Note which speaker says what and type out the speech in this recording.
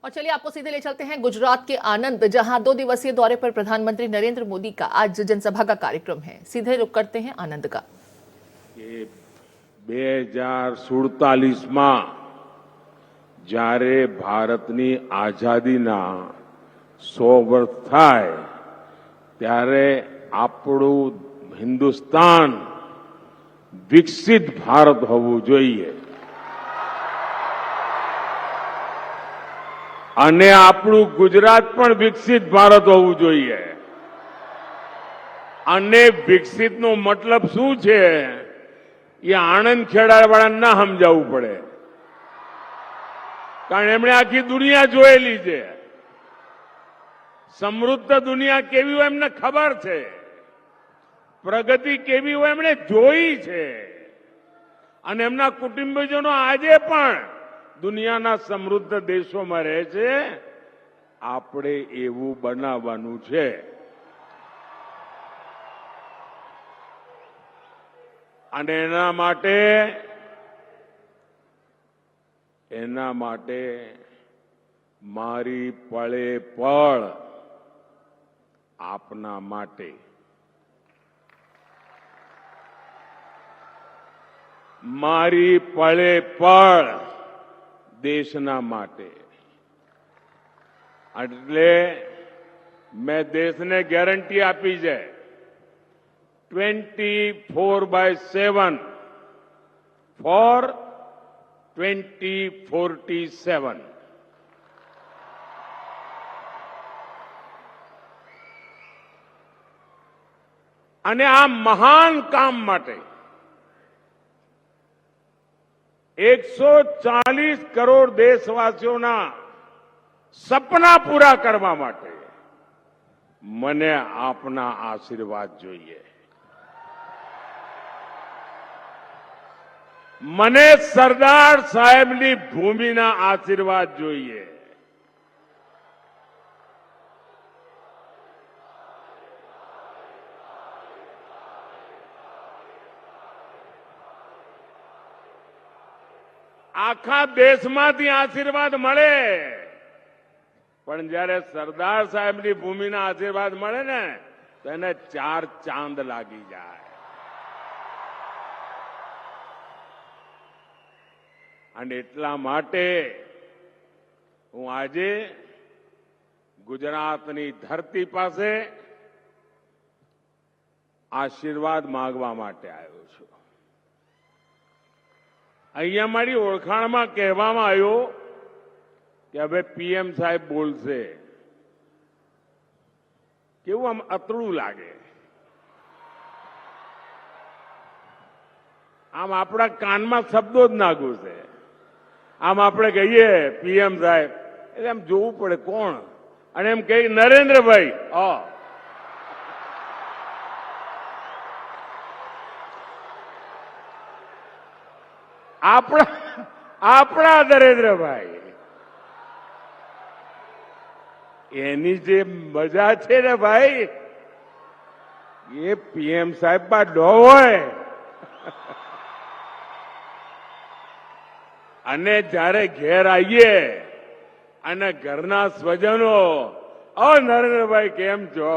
Speaker 1: और चलिए आपको सीधे ले चलते हैं गुजरात के आणंद, जहां 2 दिवसीय दौरे पर प्रधानमंत्री नरेंद्र मोदी का आज जनसभा का कार्यक्रम है। सीधे रुख करते हैं आणंद का।
Speaker 2: 2047 में જ્યારે ભારતની આઝાદીના 100 વર્ષ થાય ત્યારે આપણું હિન્દુસ્તાન વિકસિત ભારત હોવું જોઈએ અને આપણું ગુજરાત પણ વિકસિત ભારત હોવું જોઈએ। અને વિકસિતનો મતલબ શું છે એ આણંદ ખેડાવાળાને ના સમજાવવું પડે, કારણ એમણે આખી દુનિયા જોયેલી છે। સમૃદ્ધ દુનિયા કેવી હોય એમને ખબર છે, પ્રગતિ કેવી હોય એમણે જોઈ છે અને એમના કુટુંબીજનો આજે પણ દુનિયાના સમૃદ્ધ દેશોમાં રહે છે। આપણે એવું બનાવવાનું છે। અને એના માટે મારી પળે પળ આપના માટે, મારી પળે પળ દેશના માટે। એટલે મેં દેશને ગેરંટી આપી છે 24/7 ફોર 2047। અને આ મહાન કામ માટે 140 કરોડ દેશવાસીઓના સપના પૂરા કરવા માટે મને આપના આશીર્વાદ જોઈએ। મને સરદાર સાહેબની ભૂમિના આશીર્વાદ જોઈએ। આખા દેશમાંથી આશીર્વાદ મળે, પણ જ્યારે સરદાર સાહેબની ભૂમિના આશીર્વાદ મળે ને તો એને 4 ચાંદ લાગી જાય। અને એટલા માટે હું આજે ગુજરાતની ધરતી પાસે આશીર્વાદ માંગવા માટે આવ્યો છું। અહીંયા મારી ઓળખાણમાં કહેવામાં આવ્યું કે હવે પીએમ સાહેબ બોલશે, કેવું આમ અતડું લાગે। આમ આપણા કાનમાં શબ્દો જ ના ઘૂસે। આમ આપણે કહીએ પીએમ સાહેબ એટલે આમ જોવું પડે કોણ, અને એમ કહે નરેન્દ્રભાઈ, આપણા નરેન્દ્રભાઈ, એની જે મજા છે ને ભાઈ, એ પીએમ સાહેબ માં ન હોય। અને જ્યારે ઘેર આવીએ અને ઘરના સ્વજનો, નરેન્દ્રભાઈ કેમ છો,